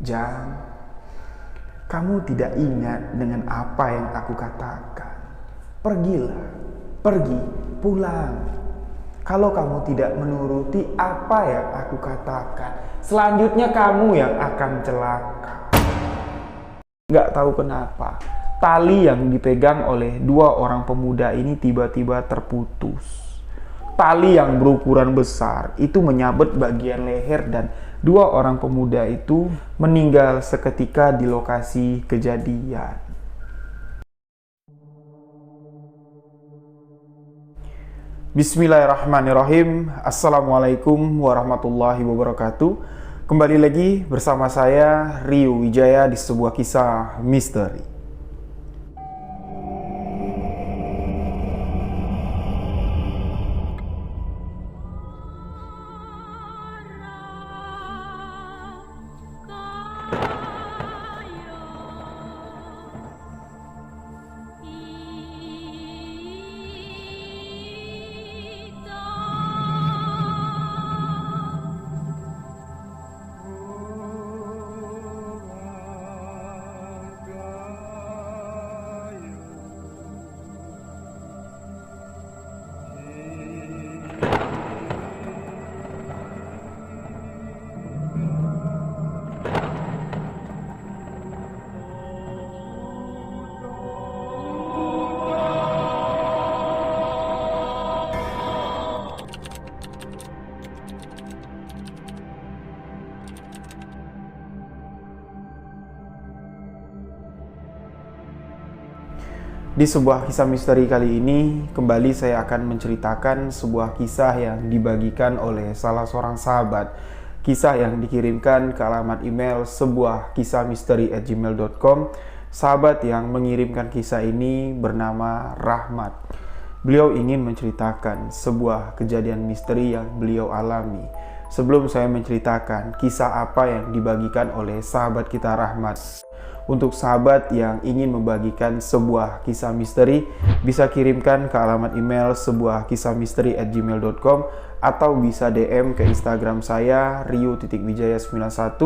Jang, kamu tidak ingat dengan apa yang aku katakan. Pergilah, pergi, pulang. Kalau kamu tidak menuruti apa yang aku katakan, selanjutnya kamu yang akan celaka. Gak tahu kenapa, tali yang dipegang oleh dua orang pemuda ini tiba-tiba terputus. Tali yang berukuran besar itu menyabet bagian leher dan dua orang pemuda itu meninggal seketika di lokasi kejadian. Bismillahirrahmanirrahim. Assalamualaikum warahmatullahi wabarakatuh. Kembali lagi bersama saya Rio Wijaya di sebuah kisah misteri. Di sebuah kisah misteri kali ini, kembali saya akan menceritakan sebuah kisah yang dibagikan oleh salah seorang sahabat. Kisah yang dikirimkan ke alamat email sebuahkisahmisteri@gmail.com. Sahabat yang mengirimkan kisah ini bernama Rahmat. Beliau ingin menceritakan sebuah kejadian misteri yang beliau alami. Sebelum saya menceritakan kisah apa yang dibagikan oleh sahabat kita Rahmat, untuk sahabat yang ingin membagikan sebuah kisah misteri, bisa kirimkan ke alamat email sebuahkisahmisteri@gmail.com atau bisa DM ke Instagram saya rio.wijaya91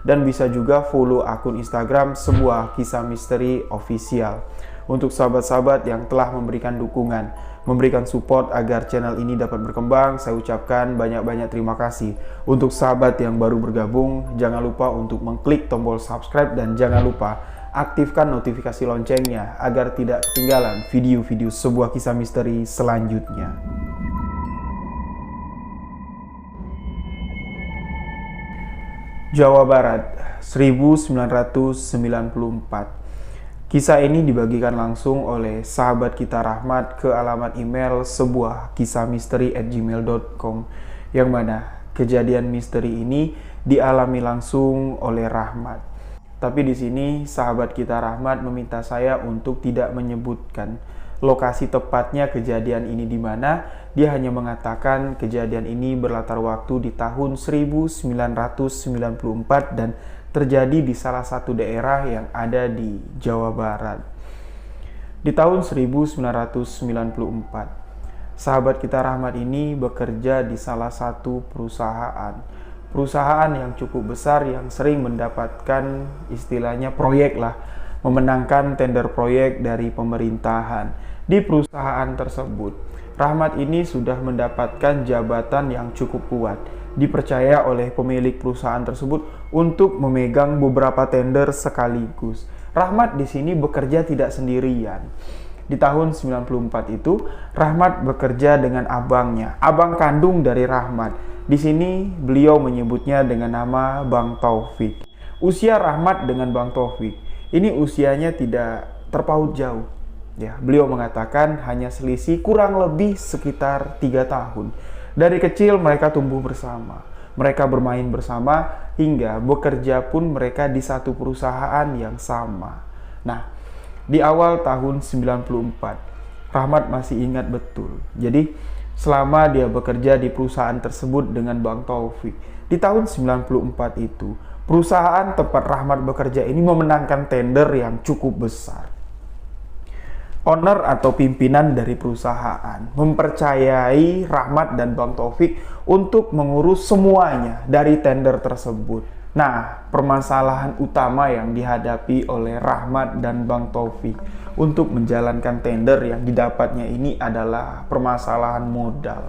dan bisa juga follow akun Instagram sebuah kisah misteri official. Untuk sahabat-sahabat yang telah memberikan dukungan, memberikan support agar channel ini dapat berkembang, saya ucapkan banyak-banyak terima kasih. Untuk sahabat yang baru bergabung, jangan lupa untuk mengklik tombol subscribe dan jangan lupa aktifkan notifikasi loncengnya agar tidak ketinggalan video-video sebuah kisah misteri selanjutnya. Jawa Barat, 1994. Kisah ini dibagikan langsung oleh sahabat kita Rahmat ke alamat email sebuahkisahmisteri@gmail.com, yang mana kejadian misteri ini dialami langsung oleh Rahmat. Tapi di sini sahabat kita Rahmat meminta saya untuk tidak menyebutkan lokasi tepatnya kejadian ini di mana. Dia hanya mengatakan kejadian ini berlatar waktu di tahun 1994 dan terjadi di salah satu daerah yang ada di Jawa Barat. Di tahun 1994, sahabat kita Rahmat ini bekerja di salah satu perusahaan yang cukup besar yang sering mendapatkan istilahnya proyek lah, memenangkan tender proyek dari pemerintahan. Di perusahaan tersebut, Rahmat ini sudah mendapatkan jabatan yang cukup kuat, dipercaya oleh pemilik perusahaan tersebut untuk memegang beberapa tender sekaligus. Rahmat di sini bekerja tidak sendirian. Di tahun 94 itu, Rahmat bekerja dengan abangnya, abang kandung dari Rahmat. Di sini beliau menyebutnya dengan nama Bang Taufik. Usia Rahmat dengan Bang Taufik ini usianya tidak terpaut jauh. Ya, beliau mengatakan hanya selisih kurang lebih sekitar 3 tahun. Dari kecil mereka tumbuh bersama, mereka bermain bersama, hingga bekerja pun mereka di satu perusahaan yang sama. Nah, di awal tahun 94, Rahmat masih ingat betul. Jadi, selama dia bekerja di perusahaan tersebut dengan Bang Taufik, di tahun 94 itu, perusahaan tempat Rahmat bekerja ini memenangkan tender yang cukup besar. Owner atau pimpinan dari perusahaan mempercayai Rahmat dan Bang Taufik untuk mengurus semuanya dari tender tersebut. Nah, permasalahan utama yang dihadapi oleh Rahmat dan Bang Taufik untuk menjalankan tender yang didapatnya ini adalah permasalahan modal.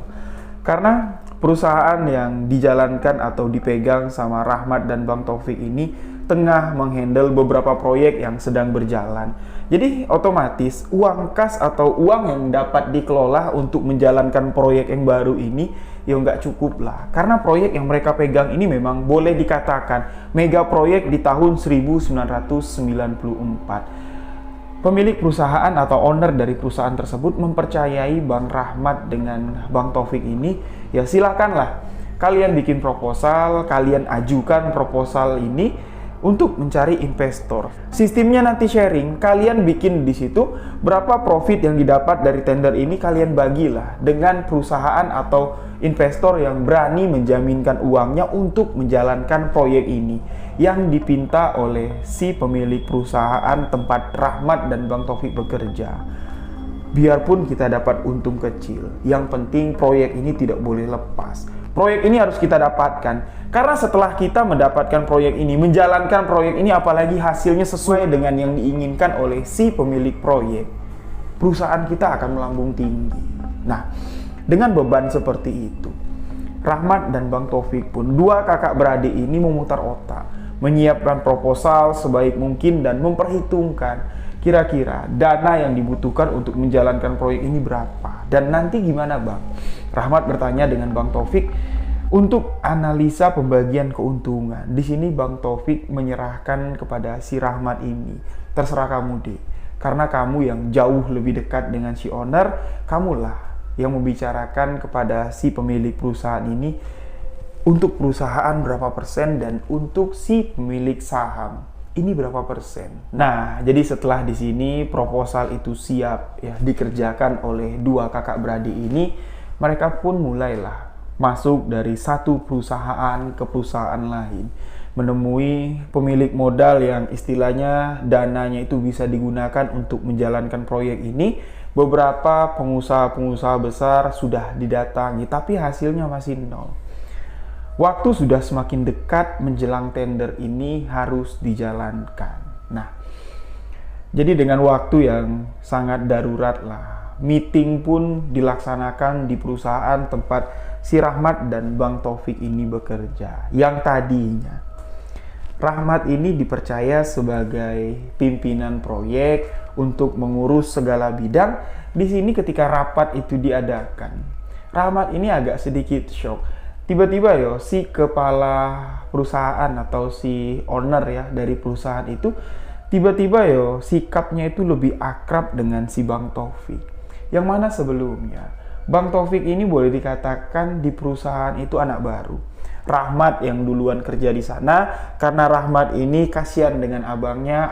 Karena perusahaan yang dijalankan atau dipegang sama Rahmat dan Bang Taufik ini tengah menghandle beberapa proyek yang sedang berjalan. Jadi otomatis uang kas atau uang yang dapat dikelola untuk menjalankan proyek yang baru ini ya nggak cukup lah. Karena proyek yang mereka pegang ini memang boleh dikatakan mega proyek di tahun 1994. Pemilik perusahaan atau owner dari perusahaan tersebut mempercayai Bang Rahmat dengan Bang Taufik ini, ya silakanlah kalian bikin proposal, kalian ajukan proposal ini untuk mencari investor. Sistemnya nanti sharing, kalian bikin di situ berapa profit yang didapat dari tender ini kalian bagilah dengan perusahaan atau investor yang berani menjaminkan uangnya untuk menjalankan proyek ini yang dipinta oleh si pemilik perusahaan tempat Rahmat dan Bang Taufik bekerja. Biarpun kita dapat untung kecil, yang penting proyek ini tidak boleh lepas. Proyek ini harus kita dapatkan. Karena setelah kita mendapatkan proyek ini, menjalankan proyek ini, apalagi hasilnya sesuai dengan yang diinginkan oleh si pemilik proyek, perusahaan kita akan melambung tinggi. Nah, dengan beban seperti itu, Rahmat dan Bang Taufik pun, dua kakak beradik ini memutar otak, menyiapkan proposal sebaik mungkin dan memperhitungkan kira-kira dana yang dibutuhkan untuk menjalankan proyek ini berapa. Dan nanti gimana Bang? Rahmat bertanya dengan Bang Taufik untuk analisa pembagian keuntungan. Di sini Bang Taufik menyerahkan kepada si Rahmat ini, terserah kamu deh. Karena kamu yang jauh lebih dekat dengan si owner, kamulah yang membicarakan kepada si pemilik perusahaan ini untuk perusahaan berapa persen dan untuk si pemilik saham ini berapa persen. Nah, jadi setelah di sini proposal itu siap ya dikerjakan oleh dua kakak beradik ini, mereka pun mulailah masuk dari satu perusahaan ke perusahaan lain, menemui pemilik modal yang istilahnya dananya itu bisa digunakan untuk menjalankan proyek ini. Beberapa pengusaha-pengusaha besar sudah didatangi, tapi hasilnya masih nol. Waktu sudah semakin dekat menjelang tender ini harus dijalankan. Nah, jadi dengan waktu yang sangat darurat lah, meeting pun dilaksanakan di perusahaan tempat si Rahmat dan Bang Taufik ini bekerja. Yang tadinya Rahmat ini dipercaya sebagai pimpinan proyek untuk mengurus segala bidang. Di sini ketika rapat itu diadakan, Rahmat ini agak sedikit shock. Tiba-tiba si kepala perusahaan atau si owner ya dari perusahaan itu tiba-tiba sikapnya itu lebih akrab dengan si Bang Taufik. Yang mana sebelumnya Bang Taufik ini boleh dikatakan di perusahaan itu anak baru. Rahmat yang duluan kerja di sana, karena Rahmat ini kasihan dengan abangnya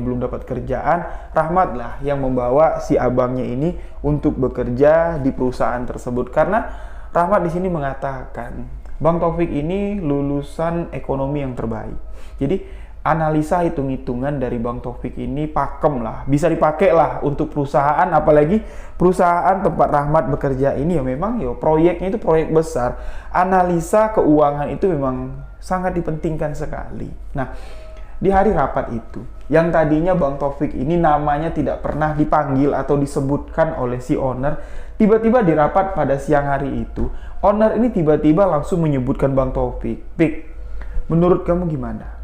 belum dapat kerjaan, Rahmat lah yang membawa si abangnya ini untuk bekerja di perusahaan tersebut. Karena Rahmat di sini mengatakan, Bang Taufik ini lulusan ekonomi yang terbaik. Jadi analisa hitung-hitungan dari Bang Taufik ini pakem lah, bisa dipakai lah untuk perusahaan, apalagi perusahaan tempat Rahmat bekerja ini memang proyeknya itu proyek besar. Analisa keuangan itu memang sangat dipentingkan sekali. Nah, di hari rapat itu, yang tadinya Bang Taufik ini namanya tidak pernah dipanggil atau disebutkan oleh si owner, tiba-tiba di rapat pada siang hari itu, owner ini tiba-tiba langsung menyebutkan Bang Taufik, "Pik, menurut kamu gimana?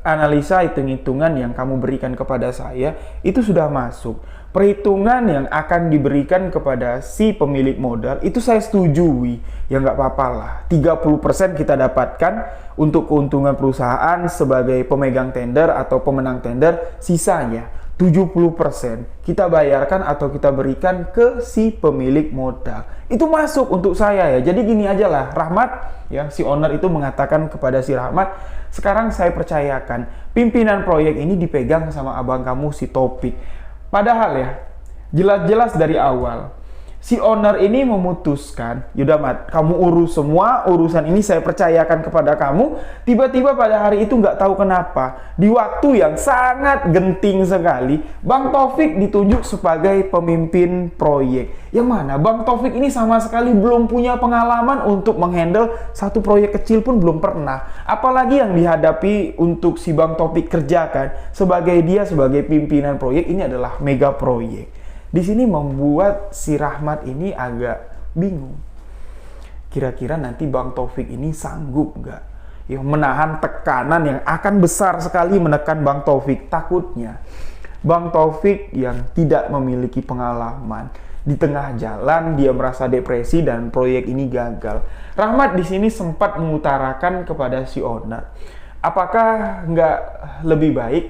Analisa hitung-hitungan yang kamu berikan kepada saya itu sudah masuk. Perhitungan yang akan diberikan kepada si pemilik modal itu saya setujui. Ya nggak apa-apa lah. 30% kita dapatkan untuk keuntungan perusahaan sebagai pemegang tender atau pemenang tender. Sisanya 70% kita bayarkan atau kita berikan ke si pemilik modal. Itu masuk untuk saya ya. Jadi gini aja lah, Rahmat ya, si owner itu mengatakan kepada si Rahmat, sekarang saya percayakan pimpinan proyek ini dipegang sama abang kamu si Taufik. Padahal ya, jelas-jelas dari awal Si owner ini memutuskan, yaudah Mat, kamu urus semua urusan ini, saya percayakan kepada kamu. Tiba-tiba pada hari itu nggak tahu kenapa, di waktu yang sangat genting sekali, Bang Taufik ditunjuk sebagai pemimpin proyek. Yang mana Bang Taufik ini sama sekali belum punya pengalaman untuk menghandle satu proyek kecil pun belum pernah. Apalagi yang dihadapi untuk si Bang Taufik kerjakan sebagai pimpinan proyek ini adalah mega proyek. Di sini membuat si Rahmat ini agak bingung. Kira-kira nanti Bang Taufik ini sanggup nggak ya menahan tekanan yang akan besar sekali menekan Bang Taufik. Takutnya Bang Taufik yang tidak memiliki pengalaman, di tengah jalan dia merasa depresi dan proyek ini gagal. Rahmat di sini sempat mengutarakan kepada si owner, apakah nggak lebih baik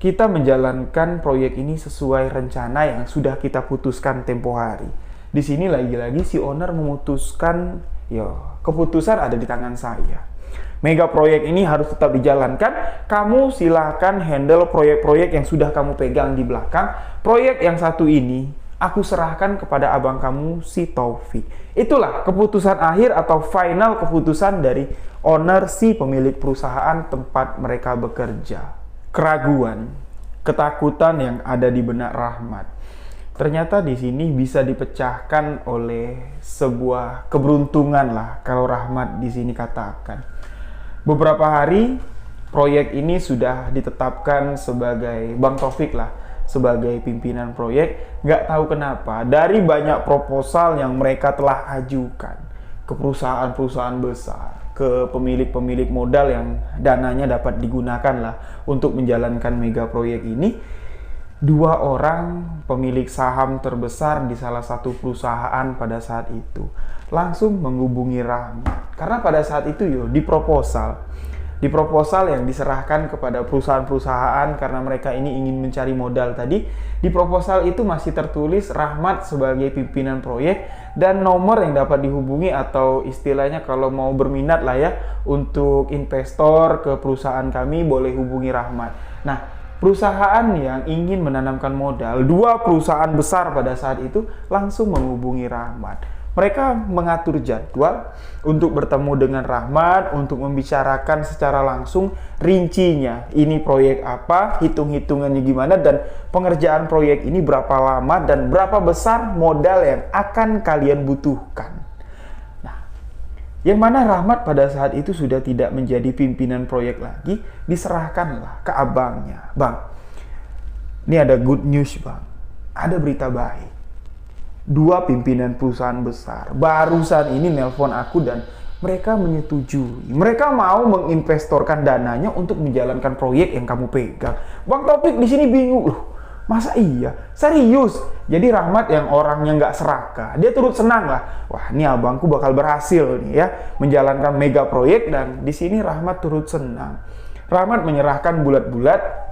kita menjalankan proyek ini sesuai rencana yang sudah kita putuskan tempo hari. Di sini lagi-lagi si owner memutuskan, ya keputusan ada di tangan saya. Mega proyek ini harus tetap dijalankan. Kamu silahkan handle proyek-proyek yang sudah kamu pegang di belakang. Proyek yang satu ini aku serahkan kepada abang kamu si Taufik. Itulah keputusan akhir atau final keputusan dari owner si pemilik perusahaan tempat mereka bekerja. Keraguan, ketakutan yang ada di benak Rahmat ternyata di sini bisa dipecahkan oleh sebuah keberuntungan lah kalau Rahmat di sini katakan. Beberapa hari proyek ini sudah ditetapkan sebagai Bang Taufik lah sebagai pimpinan proyek. Nggak tahu kenapa dari banyak proposal yang mereka telah ajukan ke perusahaan-perusahaan besar, ke pemilik-pemilik modal yang dananya dapat digunakan lah untuk menjalankan mega proyek ini, dua orang pemilik saham terbesar di salah satu perusahaan pada saat itu langsung menghubungi Rahmat. Karena pada saat itu di proposal yang diserahkan kepada perusahaan-perusahaan karena mereka ini ingin mencari modal tadi, di proposal itu masih tertulis Rahmat sebagai pimpinan proyek dan nomor yang dapat dihubungi atau istilahnya kalau mau berminat lah ya untuk investor ke perusahaan kami boleh hubungi Rahmat. Nah, perusahaan yang ingin menanamkan modal, dua perusahaan besar pada saat itu langsung menghubungi Rahmat. Mereka mengatur jadwal untuk bertemu dengan Rahmat untuk membicarakan secara langsung rincinya. Ini proyek apa, hitung-hitungannya gimana, dan pengerjaan proyek ini berapa lama dan berapa besar modal yang akan kalian butuhkan. Nah, yang mana Rahmat pada saat itu sudah tidak menjadi pimpinan proyek lagi, diserahkanlah ke abangnya. Bang, ini ada good news bang, ada berita baik. Dua pimpinan perusahaan besar barusan ini nelpon aku dan mereka menyetujui. Mereka mau menginvestorkan dananya untuk menjalankan proyek yang kamu pegang. Bang Taufik di sini bingung loh. Masa iya? Serius? Jadi Rahmat yang orangnya nggak serakah, dia turut senang lah. Wah, ini abangku bakal berhasil nih ya menjalankan mega proyek, dan di sini Rahmat turut senang. Rahmat menyerahkan bulat-bulat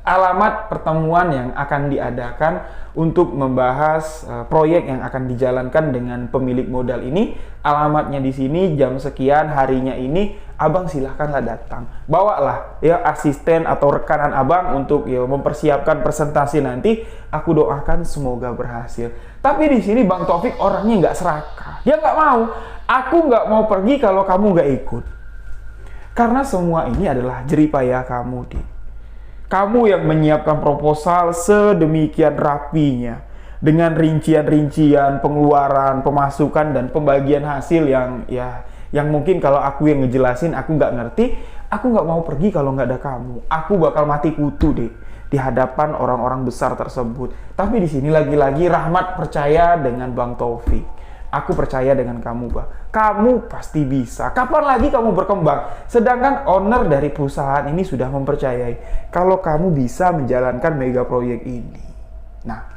alamat pertemuan yang akan diadakan untuk membahas proyek yang akan dijalankan dengan pemilik modal ini. Alamatnya di sini jam sekian harinya ini, abang silahkanlah datang. Bawalah ya asisten atau rekanan abang untuk ya mempersiapkan presentasi nanti. Aku doakan semoga berhasil. Tapi di sini Bang Taufik orangnya nggak serakah. Dia nggak mau. Aku nggak mau pergi kalau kamu nggak ikut. Karena semua ini adalah jeripaya kamu, Dik. Kamu yang menyiapkan proposal sedemikian rapinya dengan rincian-rincian pengeluaran, pemasukan, dan pembagian hasil yang mungkin kalau aku yang ngejelasin aku nggak ngerti. Aku nggak mau pergi kalau nggak ada kamu. Aku bakal mati kutu deh di hadapan orang-orang besar tersebut. Tapi di sini lagi-lagi Rahmat percaya dengan Bang Taufik. Aku percaya dengan kamu, Bang. Kamu pasti bisa. Kapan lagi kamu berkembang? Sedangkan owner dari perusahaan ini sudah mempercayai kalau kamu bisa menjalankan mega proyek ini. Nah,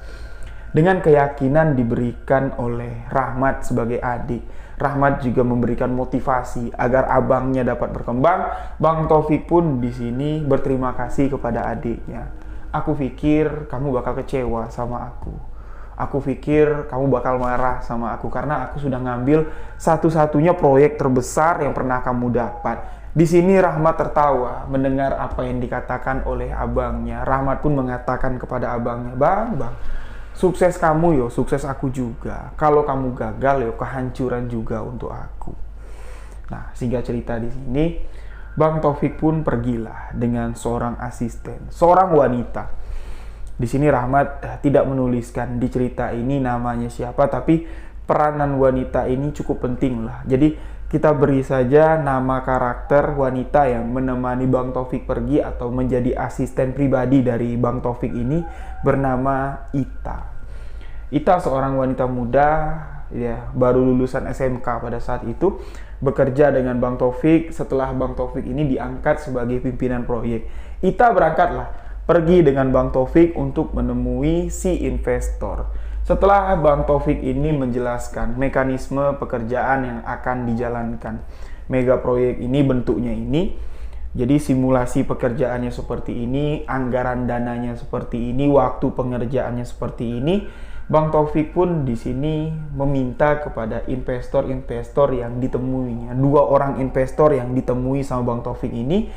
dengan keyakinan diberikan oleh Rahmat sebagai adik, Rahmat juga memberikan motivasi agar abangnya dapat berkembang. Bang Taufik pun di sini berterima kasih kepada adiknya. Aku pikir kamu bakal kecewa sama aku. Aku pikir kamu bakal marah sama aku karena aku sudah ngambil satu-satunya proyek terbesar yang pernah kamu dapat. Di sini Rahmat tertawa mendengar apa yang dikatakan oleh abangnya. Rahmat pun mengatakan kepada abangnya, Bang, Sukses kamu yo, sukses aku juga. Kalau kamu gagal yo, kehancuran juga untuk aku. Nah, singkat cerita di sini, Bang Taufik pun pergilah dengan seorang asisten, seorang wanita. Di sini Rahmat tidak menuliskan di cerita ini namanya siapa, tapi peranan wanita ini cukup penting lah. Jadi kita beri saja nama karakter wanita yang menemani Bang Taufik pergi atau menjadi asisten pribadi dari Bang Taufik ini bernama Ita. Ita seorang wanita muda, ya, baru lulusan SMK pada saat itu, bekerja dengan Bang Taufik. Setelah Bang Taufik ini diangkat sebagai pimpinan proyek, Ita berangkatlah pergi dengan Bang Taufik untuk menemui si investor. Setelah Bang Taufik ini menjelaskan mekanisme pekerjaan yang akan dijalankan mega proyek ini, bentuknya ini, jadi simulasi pekerjaannya seperti ini, anggaran dananya seperti ini, waktu pengerjaannya seperti ini, Bang Taufik pun di sini meminta kepada investor-investor yang ditemuinya, 2 orang investor yang ditemui sama Bang Taufik ini,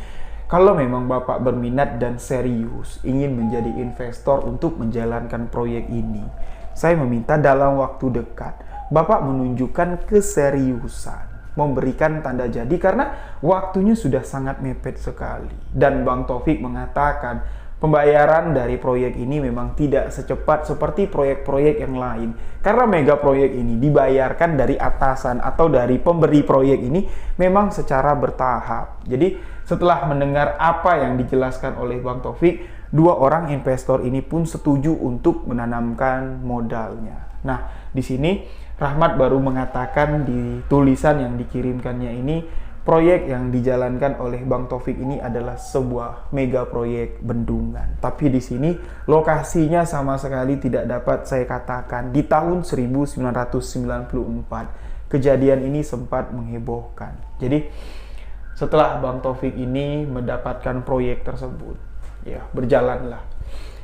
kalau memang Bapak berminat dan serius ingin menjadi investor untuk menjalankan proyek ini, saya meminta dalam waktu dekat Bapak menunjukkan keseriusan, memberikan tanda jadi, karena waktunya sudah sangat mepet sekali. Dan Bang Taufik mengatakan pembayaran dari proyek ini memang tidak secepat seperti proyek-proyek yang lain, karena mega proyek ini dibayarkan dari atasan atau dari pemberi proyek ini memang secara bertahap. Jadi setelah mendengar apa yang dijelaskan oleh Bang Taufik, 2 orang investor ini pun setuju untuk menanamkan modalnya. Nah, di sini Rahmat baru mengatakan di tulisan yang dikirimkannya ini, proyek yang dijalankan oleh Bang Taufik ini adalah sebuah mega proyek bendungan. Tapi di sini lokasinya sama sekali tidak dapat saya katakan. Di tahun 1994, kejadian ini sempat menghebohkan. Jadi setelah Bang Taufik ini mendapatkan proyek tersebut, ya, berjalanlah.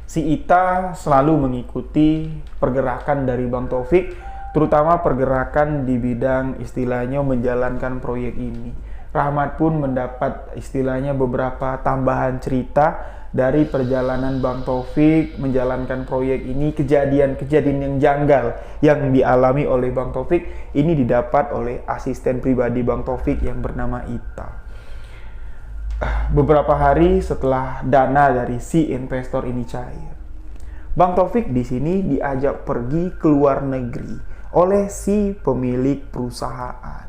Si Ita selalu mengikuti pergerakan dari Bang Taufik, terutama pergerakan di bidang istilahnya menjalankan proyek ini. Rahmat pun mendapat istilahnya beberapa tambahan cerita dari perjalanan Bang Taufik menjalankan proyek ini. Kejadian-kejadian yang janggal yang dialami oleh Bang Taufik ini didapat oleh asisten pribadi Bang Taufik yang bernama Ita. Beberapa hari setelah dana dari si investor ini cair, Bang Taufik di sini diajak pergi ke luar negeri oleh si pemilik perusahaan.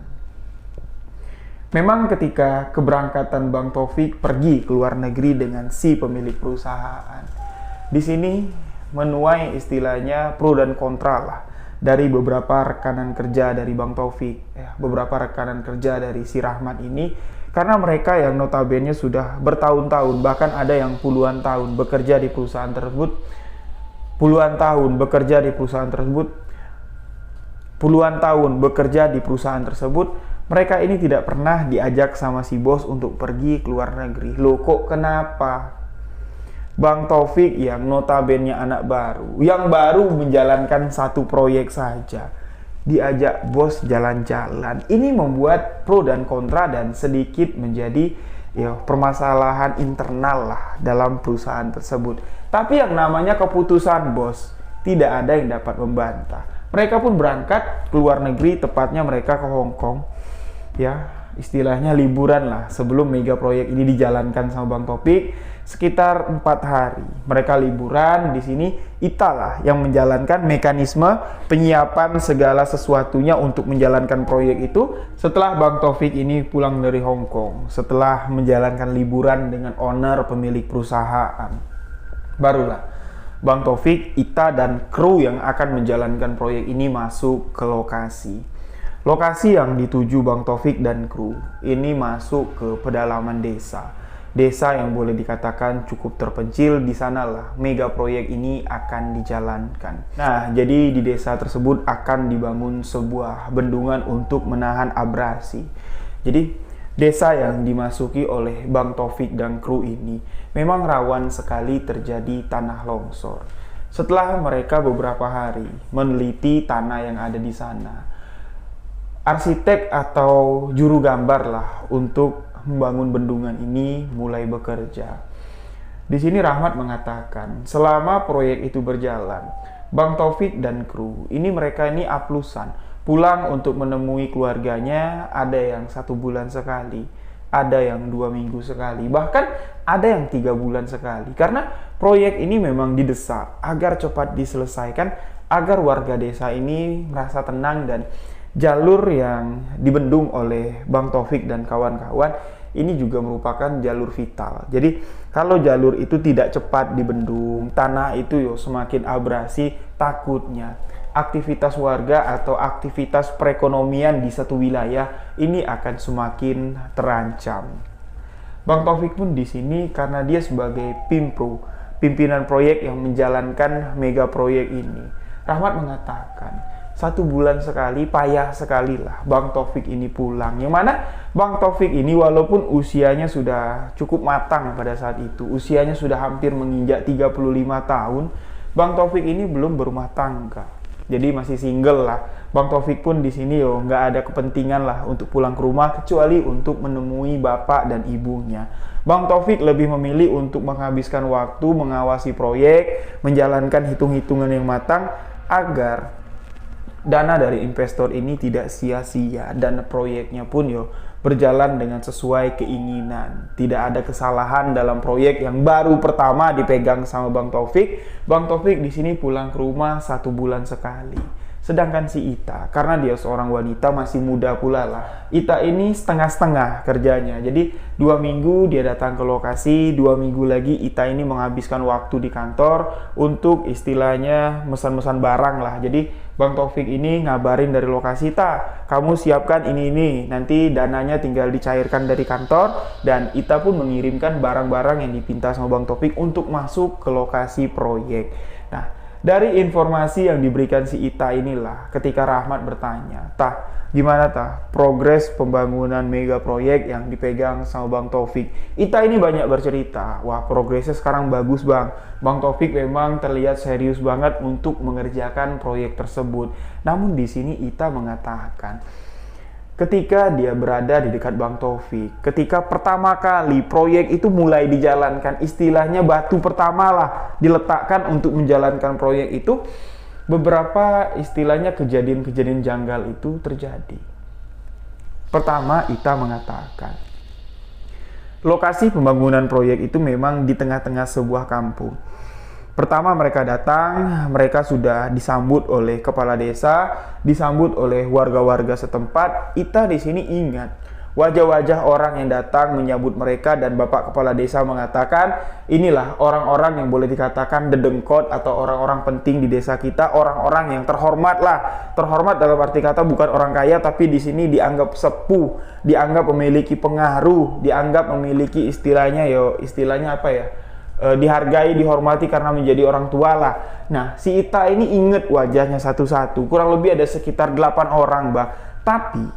Memang ketika keberangkatan Bang Taufik pergi ke luar negeri dengan si pemilik perusahaan, di sini menuai istilahnya pro dan kontra lah dari beberapa rekanan kerja dari Bang Taufik, ya, beberapa rekanan kerja dari si Rahmat ini. Karena mereka yang notabene sudah bertahun-tahun, bahkan ada yang puluhan tahun bekerja di perusahaan tersebut, mereka ini tidak pernah diajak sama si bos untuk pergi ke luar negeri. Loh, kok kenapa? Bang Taufik yang notabene anak baru, yang baru menjalankan satu proyek saja, diajak bos jalan-jalan. Ini membuat pro dan kontra dan sedikit menjadi, ya, permasalahan internal lah dalam perusahaan tersebut. Tapi yang namanya keputusan bos, tidak ada yang dapat membantah. Mereka pun berangkat ke luar negeri, tepatnya mereka ke Hong Kong, ya, istilahnya liburan lah sebelum mega proyek ini dijalankan sama Bang Taufik. Sekitar 4 hari mereka liburan. Di sini Ita lah yang menjalankan mekanisme penyiapan segala sesuatunya untuk menjalankan proyek itu. Setelah Bang Taufik ini pulang dari Hong Kong, setelah menjalankan liburan dengan owner pemilik perusahaan, barulah Bang Taufik, Ita, dan kru yang akan menjalankan proyek ini masuk ke lokasi. Lokasi yang dituju Bang Taufik dan kru ini masuk ke pedalaman desa. Desa yang boleh dikatakan cukup terpencil. Di sanalah mega proyek ini akan dijalankan. Nah, jadi di desa tersebut akan dibangun sebuah bendungan untuk menahan abrasi. Jadi desa yang dimasuki oleh Bang Taufik dan kru ini memang rawan sekali terjadi tanah longsor. Setelah mereka beberapa hari meneliti tanah yang ada di sana, arsitek atau juru gambar lah untuk membangun bendungan ini mulai bekerja. Di sini Rahmat mengatakan, selama proyek itu berjalan, Bang Taufik dan kru ini, mereka ini aplusan pulang untuk menemui keluarganya, ada yang 1 bulan sekali, ada yang 2 minggu sekali, bahkan ada yang 3 bulan sekali, karena proyek ini memang didesak agar cepat diselesaikan, agar warga desa ini merasa tenang. Dan jalur yang dibendung oleh Bang Taufik dan kawan-kawan ini juga merupakan jalur vital. Jadi kalau jalur itu tidak cepat dibendung, tanah itu semakin abrasi, takutnya aktivitas warga atau aktivitas perekonomian di satu wilayah ini akan semakin terancam. Bang Taufik pun di sini karena dia sebagai pimpro, pimpinan proyek yang menjalankan mega proyek ini. Rahmat mengatakan 1 bulan sekali, payah sekali lah Bang Taufik ini pulang. Yang mana Bang Taufik ini walaupun usianya sudah cukup matang pada saat itu, usianya sudah hampir menginjak 35 tahun, Bang Taufik ini belum berumah tangga. Jadi masih single lah. Bang Taufik pun di sini nggak ada kepentingan lah untuk pulang ke rumah kecuali untuk menemui bapak dan ibunya. Bang Taufik lebih memilih untuk menghabiskan waktu mengawasi proyek, menjalankan hitung-hitungan yang matang agar dana dari investor ini tidak sia-sia dan proyeknya pun berjalan dengan sesuai keinginan. Tidak ada kesalahan dalam proyek yang baru pertama dipegang sama Bang Taufik. Bang Taufik di sini pulang ke rumah 1 bulan sekali. Sedangkan si Ita, karena dia seorang wanita masih muda pula lah, Ita ini setengah-setengah kerjanya. Jadi 2 minggu dia datang ke lokasi, 2 minggu lagi Ita ini menghabiskan waktu di kantor untuk istilahnya mesan-mesan barang lah. Jadi Bang Taufik ini ngabarin dari lokasi, "Ta, kamu siapkan ini, nanti dananya tinggal dicairkan dari kantor." Dan Ita pun mengirimkan barang-barang yang dipinta sama Bang Taufik untuk masuk ke lokasi proyek. Nah, dari informasi yang diberikan si Ita inilah ketika Rahmat bertanya, "Tah, gimana tah progres pembangunan mega proyek yang dipegang sama Bang Taufik?" Ita ini banyak bercerita, "Wah, progresnya sekarang bagus Bang. Bang Taufik memang terlihat serius banget untuk mengerjakan proyek tersebut." Namun di sini Ita mengatakan, ketika dia berada di dekat Bang Taufik, ketika pertama kali proyek itu mulai dijalankan, istilahnya batu pertama lah diletakkan untuk menjalankan proyek itu, beberapa istilahnya kejadian-kejadian janggal itu terjadi. Pertama, Ita mengatakan, lokasi pembangunan proyek itu memang di tengah-tengah sebuah kampung. Pertama mereka datang, mereka sudah disambut oleh kepala desa, disambut oleh warga-warga setempat. Ita di sini ingat wajah-wajah orang yang datang menyambut mereka, dan Bapak Kepala Desa mengatakan, inilah orang-orang yang boleh dikatakan dedengkot atau orang-orang penting di desa kita, orang-orang yang terhormat lah. Terhormat dalam arti kata bukan orang kaya, tapi di sini dianggap sepuh, dianggap memiliki pengaruh, dianggap memiliki istilahnya dihargai, dihormati karena menjadi orang tua lah. Nah, si Ita ini inget wajahnya satu-satu, kurang lebih ada sekitar 8 orang Bang. Tapi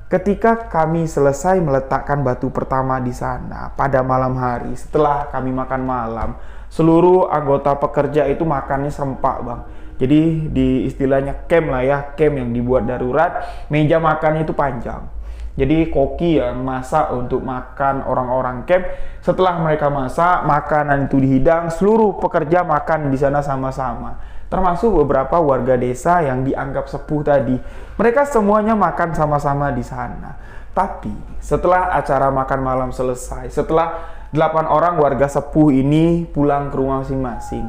ketika kami selesai meletakkan batu pertama di sana pada malam hari, setelah kami makan malam, seluruh anggota pekerja itu makannya serempak Bang. Jadi di istilahnya camp lah ya, camp yang dibuat darurat, meja makannya itu panjang. Jadi koki yang masak untuk makan orang-orang camp. Setelah mereka masak, makanan itu dihidang, seluruh pekerja makan di sana sama-sama. Termasuk beberapa warga desa yang dianggap sepuh tadi. Mereka semuanya makan sama-sama di sana. Tapi setelah acara makan malam selesai, setelah 8 orang warga sepuh ini pulang ke rumah masing-masing,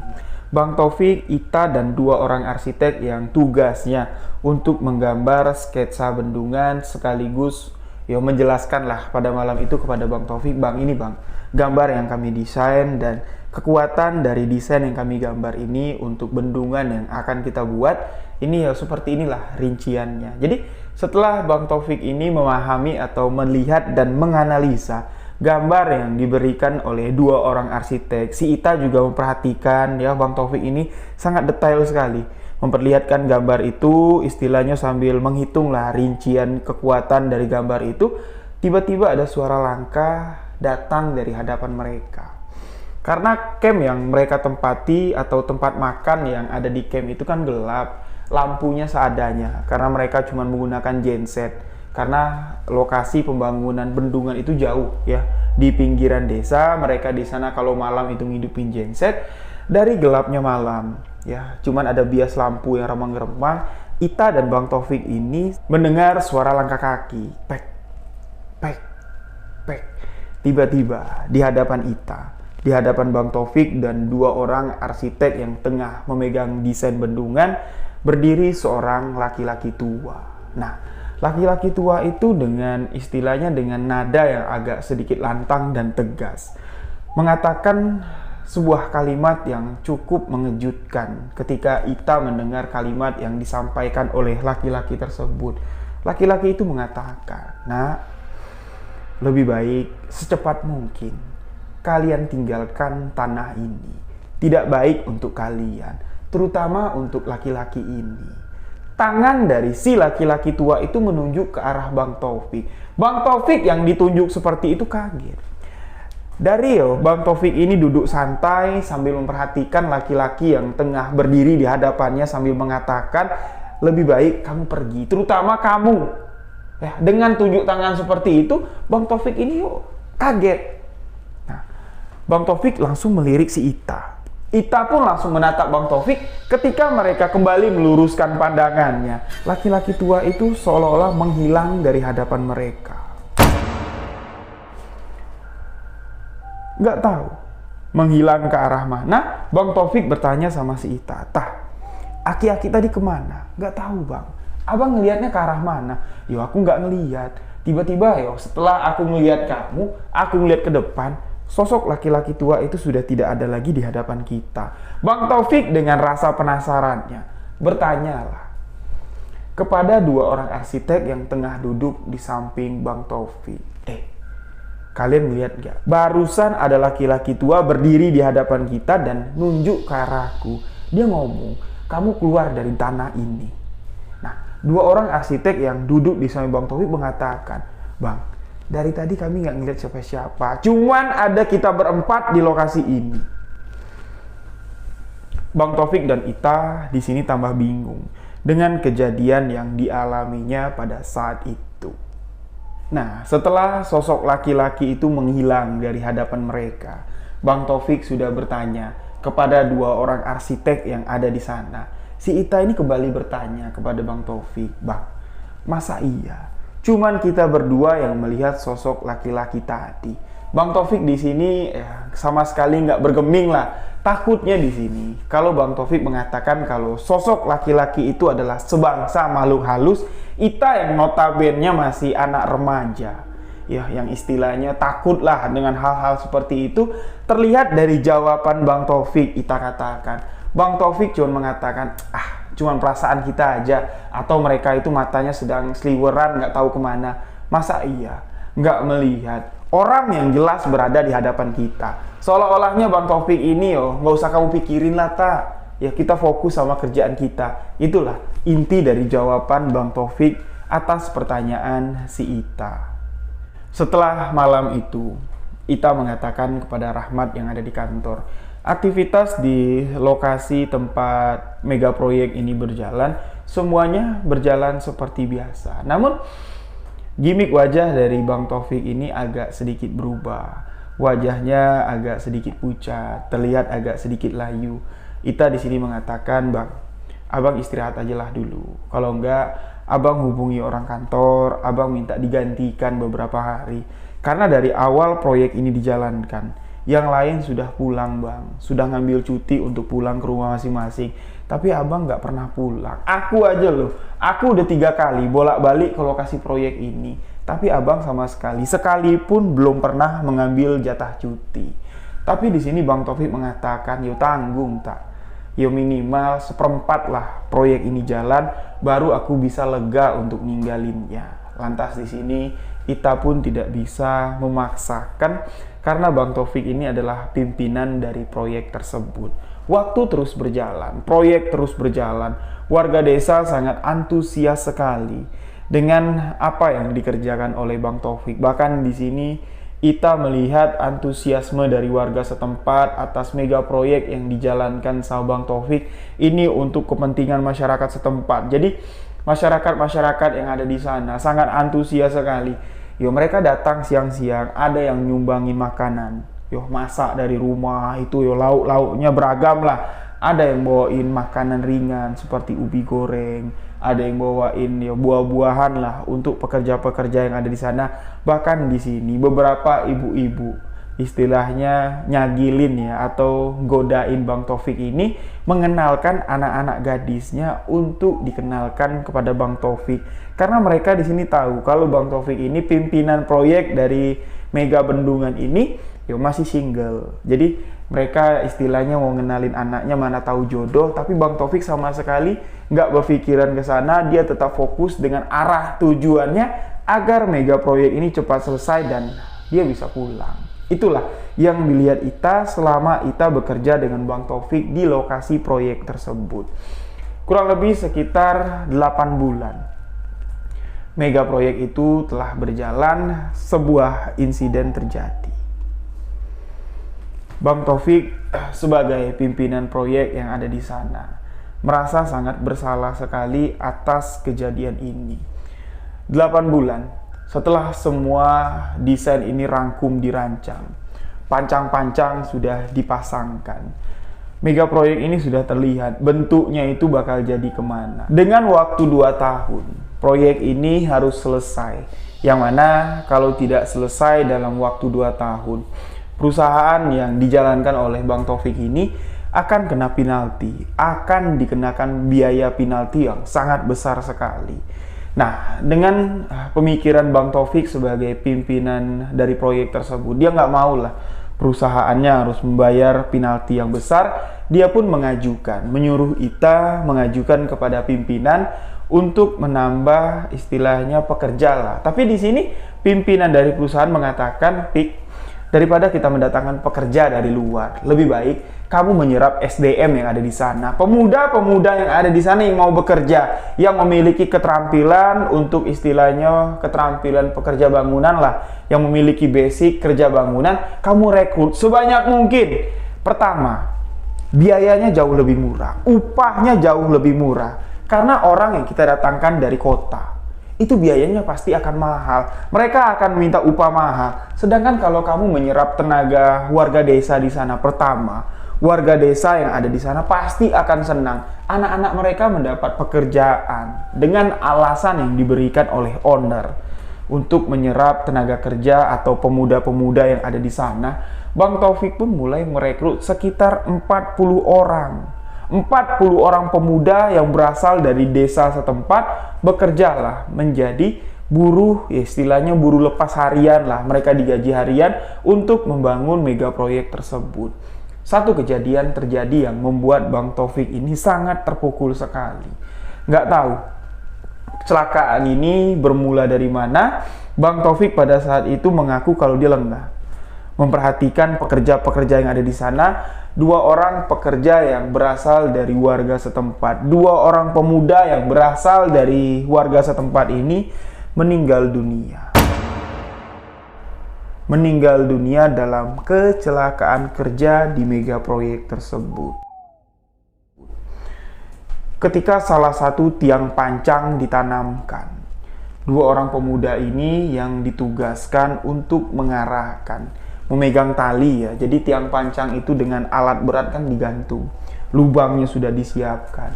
Bang Taufik, Ita, dan 2 orang arsitek yang tugasnya untuk menggambar sketsa bendungan sekaligus menjelaskan lah pada malam itu kepada Bang Taufik, "Bang, ini Bang, gambar yang kami desain dan kekuatan dari desain yang kami gambar ini untuk bendungan yang akan kita buat, ini seperti inilah rinciannya." Jadi setelah Bang Taufik ini memahami atau melihat dan menganalisa gambar yang diberikan oleh 2 orang arsitek, si Ita juga memperhatikan Bang Taufik ini sangat detail sekali memperlihatkan gambar itu, istilahnya sambil menghitung lah rincian kekuatan dari gambar itu. Tiba-tiba ada suara langkah datang dari hadapan mereka. Karena camp yang mereka tempati atau tempat makan yang ada di camp itu kan gelap, lampunya seadanya karena mereka cuma menggunakan genset. Karena lokasi pembangunan bendungan itu jauh ya, di pinggiran desa. Mereka di sana kalau malam itu ngidupin genset. Dari gelapnya malam, Ya, cuman ada bias lampu yang remang-remang. Ita dan Bang Taufik ini mendengar suara langkah kaki. Pek, pek, pek. Tiba-tiba di hadapan Ita, di hadapan Bang Taufik dan dua orang arsitek yang tengah memegang desain bendungan, berdiri seorang laki-laki tua. Nah, laki-laki tua itu dengan istilahnya dengan nada yang agak sedikit lantang dan tegas, mengatakan sebuah kalimat yang cukup mengejutkan ketika Ita mendengar kalimat yang disampaikan oleh laki-laki tersebut. Laki-laki itu mengatakan, "Nah, lebih baik secepat mungkin kalian tinggalkan tanah ini. Tidak baik untuk kalian, terutama untuk laki-laki ini." Tangan dari si laki-laki tua itu menunjuk ke arah Bang Taufik. Bang Taufik yang ditunjuk seperti itu kaget. Bang Taufik ini duduk santai sambil memperhatikan laki-laki yang tengah berdiri di hadapannya sambil mengatakan, "Lebih baik kamu pergi, terutama kamu." Ya, dengan tunjuk tangan seperti itu, Bang Taufik ini kaget. Nah, Bang Taufik langsung melirik si Ita. Ita pun langsung menatap Bang Taufik. Ketika mereka kembali meluruskan pandangannya, laki-laki tua itu seolah-olah menghilang dari hadapan mereka. Nggak tahu menghilang ke arah mana. Bang Taufik bertanya sama si Ita, "Tah, aki-aki tadi kemana?" "Nggak tahu bang, abang ngelihatnya ke arah mana?" "Yo, aku nggak ngelihat. Tiba-tiba setelah aku ngelihat kamu, aku ngelihat ke depan, sosok laki-laki tua itu sudah tidak ada lagi di hadapan kita." Bang Taufik dengan rasa penasarannya bertanyalah kepada dua orang arsitek yang tengah duduk di samping Bang Taufik, "Kalian lihat gak? Barusan ada laki-laki tua berdiri di hadapan kita dan nunjuk ke arahku. Dia ngomong, 'Kamu keluar dari tanah ini.'" Nah, dua orang arsitek yang duduk di samping Bang Taufik mengatakan, "Bang, dari tadi kami nggak ngeliat siapa-siapa. Cuman ada kita berempat di lokasi ini." Bang Taufik dan Ita di sini tambah bingung dengan kejadian yang dialaminya pada saat itu. Nah, setelah sosok laki-laki itu menghilang dari hadapan mereka, Bang Taufik sudah bertanya kepada dua orang arsitek yang ada di sana. Si Ita ini kembali bertanya kepada Bang Taufik, "Bang, masa iya cuman kita berdua yang melihat sosok laki-laki tadi?" Bang Taufik di sini sama sekali nggak bergeming lah. Takutnya di sini kalau Bang Taufik mengatakan kalau sosok laki-laki itu adalah sebangsa makhluk halus, Ita yang notabene masih anak remaja, ya, yang istilahnya takut lah dengan hal-hal seperti itu. Terlihat dari jawaban Bang Taufik, Ita katakan, Bang Taufik cuma mengatakan, cuman perasaan kita aja, atau mereka itu matanya sedang seliweran nggak tahu kemana. Masa iya nggak melihat orang yang jelas berada di hadapan kita? Seolah-olahnya Bang Taufik ini nggak usah kamu pikirin lah, tak. Ya, kita fokus sama kerjaan kita. Itulah inti dari jawaban Bang Taufik atas pertanyaan si Ita. Setelah malam itu, Ita mengatakan kepada Rahmat yang ada di kantor, aktivitas di lokasi tempat mega proyek ini berjalan, semuanya berjalan seperti biasa. Namun, gimik wajah dari Bang Taufik ini agak sedikit berubah. Wajahnya agak sedikit pucat, terlihat agak sedikit layu. Ita di sini mengatakan, "Bang, abang istirahat aja lah dulu. Kalau enggak, abang hubungi orang kantor, abang minta digantikan beberapa hari. Karena dari awal proyek ini dijalankan, yang lain sudah pulang bang, sudah ngambil cuti untuk pulang ke rumah masing-masing. Tapi abang nggak pernah pulang. Aku aja loh, aku udah 3 kali bolak-balik ke lokasi proyek ini. Tapi abang sama sekali, sekalipun belum pernah mengambil jatah cuti." Tapi di sini Bang Taufik mengatakan, "Yo tanggung tak. Yo minimal 1/4 lah proyek ini jalan, baru aku bisa lega untuk ninggalinnya." Lantas di sini Ita pun tidak bisa memaksakan karena Bang Taufik ini adalah pimpinan dari proyek tersebut. Waktu terus berjalan, proyek terus berjalan. Warga desa sangat antusias sekali dengan apa yang dikerjakan oleh Bang Taufik. Bahkan di sini Ita melihat antusiasme dari warga setempat atas mega proyek yang dijalankan sama Bang Taufik ini untuk kepentingan masyarakat setempat. Jadi masyarakat yang ada di sana sangat antusias sekali. Mereka datang siang-siang, ada yang nyumbangin makanan. Masak dari rumah itu, lauk-lauknya beragam lah. Ada yang bawain makanan ringan seperti ubi goreng, ada yang bawain ya buah-buahan lah untuk pekerja-pekerja yang ada di sana. Bahkan di sini beberapa ibu-ibu istilahnya nyagilin ya atau godain Bang Taufik ini, mengenalkan anak-anak gadisnya untuk dikenalkan kepada Bang Taufik, karena mereka di sini tahu kalau Bang Taufik ini pimpinan proyek dari Mega Bendungan ini ya masih single. Jadi mereka istilahnya mau ngenalin anaknya, mana tahu jodoh, tapi Bang Taufik sama sekali nggak berpikiran ke sana. Dia tetap fokus dengan arah tujuannya agar mega proyek ini cepat selesai dan dia bisa pulang. Itulah yang dilihat Ita selama Ita bekerja dengan Bang Taufik di lokasi proyek tersebut. Kurang lebih sekitar 8 bulan. Mega proyek itu telah berjalan, sebuah insiden terjadi. Bang Taufik sebagai pimpinan proyek yang ada di sana merasa sangat bersalah sekali atas kejadian ini. 8 bulan setelah semua desain ini rangkum dirancang, pancang-pancang sudah dipasangkan, mega proyek ini sudah terlihat bentuknya itu bakal jadi kemana. Dengan waktu 2 tahun, proyek ini harus selesai. Yang mana kalau tidak selesai dalam waktu 2 tahun, perusahaan yang dijalankan oleh Bang Taufik ini akan kena penalti, akan dikenakan biaya penalti yang sangat besar sekali. Nah, dengan pemikiran Bang Taufik sebagai pimpinan dari proyek tersebut, dia nggak mau lah perusahaannya harus membayar penalti yang besar. Dia pun menyuruh Ita mengajukan kepada pimpinan untuk menambah istilahnya pekerja lah. Tapi di sini pimpinan dari perusahaan mengatakan, Pik, daripada kita mendatangkan pekerja dari luar, lebih baik kamu menyerap SDM yang ada di sana. Pemuda-pemuda yang ada di sana yang mau bekerja, yang memiliki keterampilan untuk istilahnya keterampilan pekerja bangunan lah, yang memiliki basic kerja bangunan, kamu rekrut sebanyak mungkin. Pertama, biayanya jauh lebih murah, upahnya jauh lebih murah, karena orang yang kita datangkan dari kota itu biayanya pasti akan mahal. Mereka akan minta upah mahal. Sedangkan kalau kamu menyerap tenaga warga desa di sana, pertama, warga desa yang ada di sana pasti akan senang. Anak-anak mereka mendapat pekerjaan dengan alasan yang diberikan oleh owner untuk menyerap tenaga kerja atau pemuda-pemuda yang ada di sana. Bang Taufik pun mulai merekrut sekitar 40 orang. 40 orang pemuda yang berasal dari desa setempat bekerjalah menjadi buruh, ya istilahnya buruh lepas harian lah. Mereka digaji harian untuk membangun mega proyek tersebut. Satu kejadian terjadi yang membuat Bang Taufik ini sangat terpukul sekali. Nggak tahu kecelakaan ini bermula dari mana. Bang Taufik pada saat itu mengaku kalau dia lengah memperhatikan pekerja-pekerja yang ada di sana. 2 orang pekerja yang berasal dari warga setempat, 2 orang pemuda yang berasal dari warga setempat ini meninggal dunia. Meninggal dunia dalam kecelakaan kerja di mega proyek tersebut. Ketika salah satu tiang pancang ditanamkan, 2 orang pemuda ini yang ditugaskan untuk mengarahkan, memegang tali ya. Jadi tiang pancang itu dengan alat berat kan digantung. Lubangnya sudah disiapkan.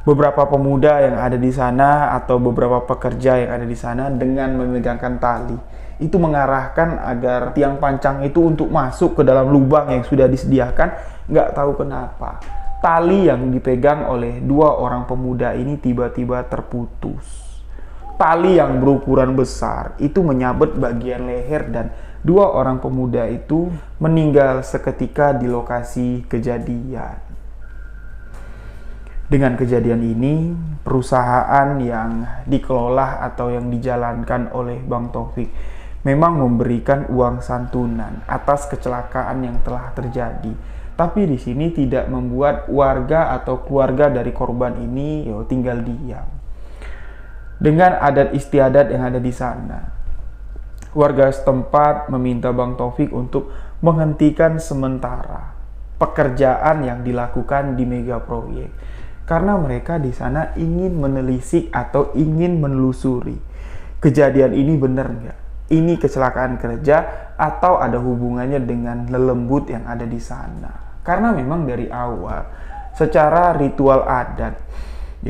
Beberapa pemuda yang ada di sana atau beberapa pekerja yang ada di sana dengan memegangkan tali itu mengarahkan agar tiang pancang itu untuk masuk ke dalam lubang yang sudah disediakan. Nggak tahu kenapa tali yang dipegang oleh 2 orang pemuda ini tiba-tiba terputus. Tali yang berukuran besar itu menyabet bagian leher dan 2 orang pemuda itu meninggal seketika di lokasi kejadian. Dengan kejadian ini, perusahaan yang dikelola atau yang dijalankan oleh Bang Taufik memang memberikan uang santunan atas kecelakaan yang telah terjadi. Tapi di sini tidak membuat warga atau keluarga dari korban ini tinggal diam. Dengan adat istiadat yang ada di sana, warga setempat meminta Bang Taufik untuk menghentikan sementara pekerjaan yang dilakukan di mega proyek, karena mereka di sana ingin menelisik atau ingin menelusuri kejadian ini benar nggak, ini kecelakaan kerja atau ada hubungannya dengan lelembut yang ada di sana. Karena memang dari awal secara ritual adat.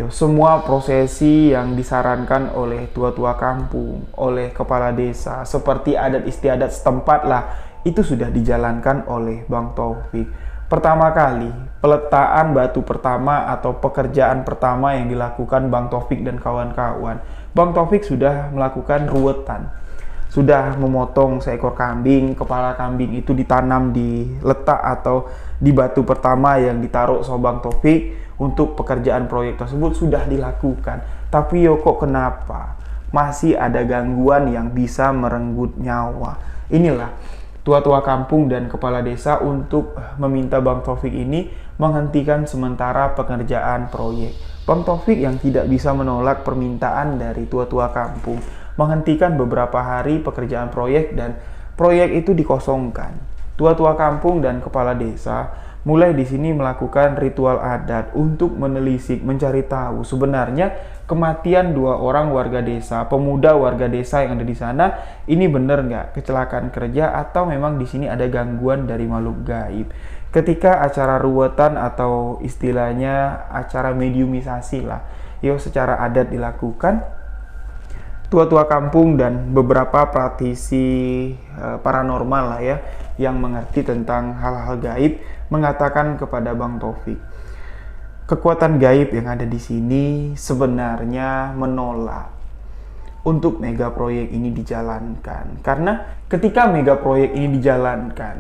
Semua prosesi yang disarankan oleh tua-tua kampung, oleh kepala desa, seperti adat istiadat setempat lah, itu sudah dijalankan oleh Bang Taufik. Pertama kali, peletaan batu pertama atau pekerjaan pertama yang dilakukan Bang Taufik dan kawan-kawan. Bang Taufik sudah melakukan ruwetan, sudah memotong seekor kambing. Kepala kambing itu ditanam di letak atau di batu pertama yang ditaruh sama Bang Taufik. Untuk pekerjaan proyek tersebut sudah dilakukan, tapi kok kenapa masih ada gangguan yang bisa merenggut nyawa? Inilah tua-tua kampung dan kepala desa untuk meminta Bang Taufik ini menghentikan sementara pekerjaan proyek. Bang Taufik yang tidak bisa menolak permintaan dari tua-tua kampung, menghentikan beberapa hari pekerjaan proyek dan proyek itu dikosongkan. Tua-tua kampung dan kepala desa mulai di sini melakukan ritual adat untuk menelisik, mencari tahu sebenarnya kematian 2 orang warga desa, pemuda warga desa yang ada di sana, ini benar nggak kecelakaan kerja atau memang di sini ada gangguan dari makhluk gaib. Ketika acara ruwetan atau istilahnya acara mediumisasi lah, secara adat dilakukan, tua-tua kampung dan beberapa praktisi paranormal lah yang mengerti tentang hal-hal gaib mengatakan kepada Bang Taufik, kekuatan gaib yang ada di sini sebenarnya menolak untuk mega proyek ini dijalankan. Karena ketika mega proyek ini dijalankan,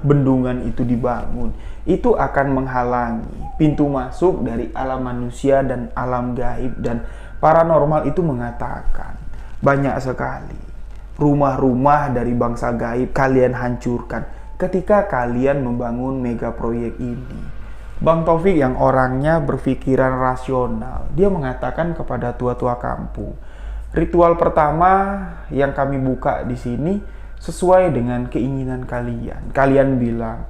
bendungan itu dibangun, itu akan menghalangi pintu masuk dari alam manusia dan alam gaib. Dan paranormal itu mengatakan banyak sekali rumah-rumah dari bangsa gaib kalian hancurkan ketika kalian membangun mega proyek ini. Bang Taufik yang orangnya berpikiran rasional, dia mengatakan kepada tua-tua kampung, ritual pertama yang kami buka di sini sesuai dengan keinginan kalian. Kalian bilang,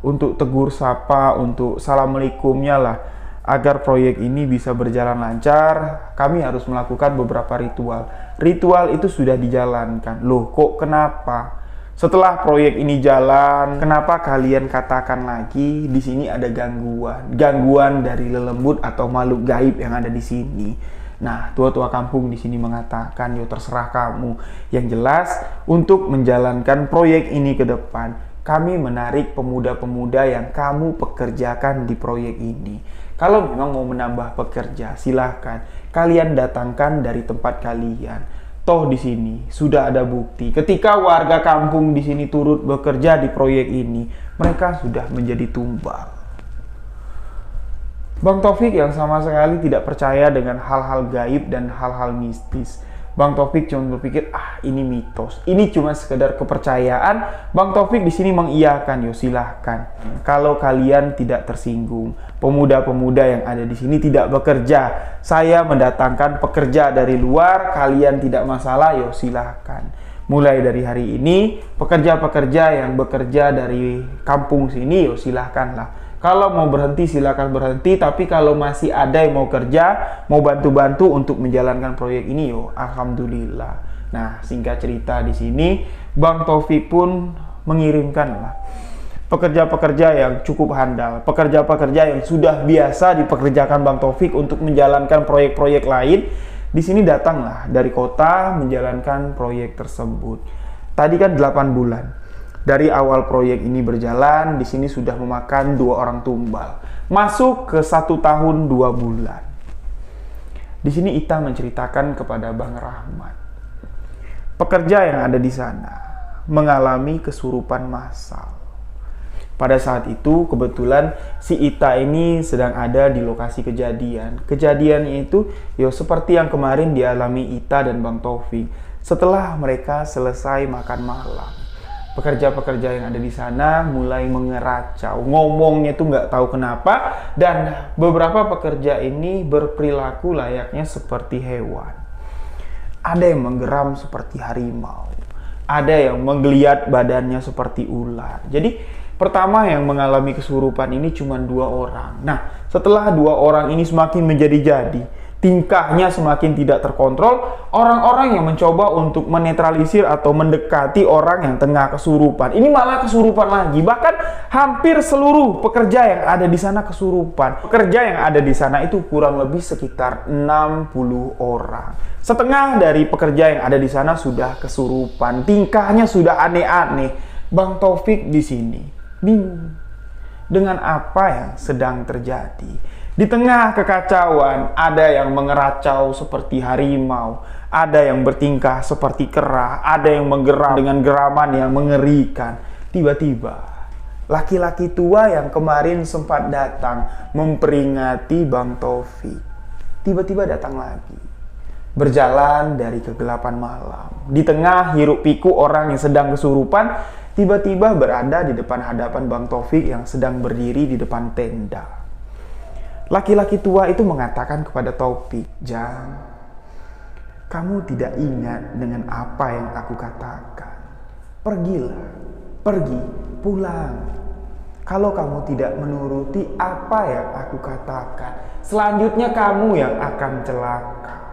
untuk tegur sapa, untuk assalamualaikumnya lah, agar proyek ini bisa berjalan lancar, kami harus melakukan beberapa ritual. Ritual itu sudah dijalankan. Loh, kok kenapa? Setelah proyek ini jalan, kenapa kalian katakan lagi di sini ada gangguan dari lelembut atau makhluk gaib yang ada di sini? Nah, tua-tua kampung di sini mengatakan, terserah kamu. Yang jelas, untuk menjalankan proyek ini ke depan, kami menarik pemuda-pemuda yang kamu pekerjakan di proyek ini. Kalau memang mau menambah pekerja, silahkan kalian datangkan dari tempat kalian. Toh di sini sudah ada bukti. Ketika warga kampung di sini turut bekerja di proyek ini, mereka sudah menjadi tumbal. Bang Taufik yang sama sekali tidak percaya dengan hal-hal gaib dan hal-hal mistis. Bang Taufik cuma berpikir, ini mitos, ini cuma sekedar kepercayaan. Bang Taufik di sini mengiyakan, silahkan. Kalau kalian tidak tersinggung, pemuda-pemuda yang ada di sini tidak bekerja, saya mendatangkan pekerja dari luar, kalian tidak masalah, silahkan. Mulai dari hari ini, pekerja-pekerja yang bekerja dari kampung sini, silahkanlah. Kalau mau berhenti silakan berhenti, tapi kalau masih ada yang mau kerja, mau bantu-bantu untuk menjalankan proyek ini, alhamdulillah. Nah, singkat cerita di sini, Bang Taufik pun mengirimkan pekerja-pekerja yang cukup handal, pekerja-pekerja yang sudah biasa dipekerjakan Bang Taufik untuk menjalankan proyek-proyek lain. Di sini datanglah dari kota menjalankan proyek tersebut. Tadi kan 8 bulan. Dari awal proyek ini berjalan, di sini sudah memakan 2 orang tumbal. Masuk ke 1 tahun 2 bulan. Di sini Ita menceritakan kepada Bang Rahmat, pekerja yang ada di sana mengalami kesurupan massal. Pada saat itu kebetulan si Ita ini sedang ada di lokasi kejadian. Kejadiannya itu seperti yang kemarin dialami Ita dan Bang Taufik. Setelah mereka selesai makan malam, pekerja-pekerja yang ada di sana mulai mengeracau, ngomongnya itu nggak tahu kenapa, dan beberapa pekerja ini berperilaku layaknya seperti hewan. Ada yang menggeram seperti harimau, ada yang menggeliat badannya seperti ular. Jadi pertama yang mengalami kesurupan ini cuma 2 orang. Nah, setelah 2 orang ini semakin menjadi-jadi, tingkahnya semakin tidak terkontrol, orang-orang yang mencoba untuk menetralisir atau mendekati orang yang tengah kesurupan, ini malah kesurupan lagi. Bahkan hampir seluruh pekerja yang ada di sana kesurupan. Pekerja yang ada di sana itu kurang lebih sekitar 60 orang. Setengah dari pekerja yang ada di sana sudah kesurupan, tingkahnya sudah aneh-aneh. Bang Taufik di sini bingung dengan apa yang sedang terjadi. Di tengah kekacauan, ada yang mengeracau seperti harimau, ada yang bertingkah seperti kera, ada yang menggeram dengan geraman yang mengerikan. Tiba-tiba, laki-laki tua yang kemarin sempat datang memperingati Bang Taufik, tiba-tiba datang lagi. Berjalan dari kegelapan malam, di tengah hiruk pikuk orang yang sedang kesurupan, tiba-tiba berada di depan hadapan Bang Taufik yang sedang berdiri di depan tenda. Laki-laki tua itu mengatakan kepada Taufik, "Jang, kamu tidak ingat dengan apa yang aku katakan. Pergilah, pergi, pulang. Kalau kamu tidak menuruti apa yang aku katakan, selanjutnya kamu yang akan celaka."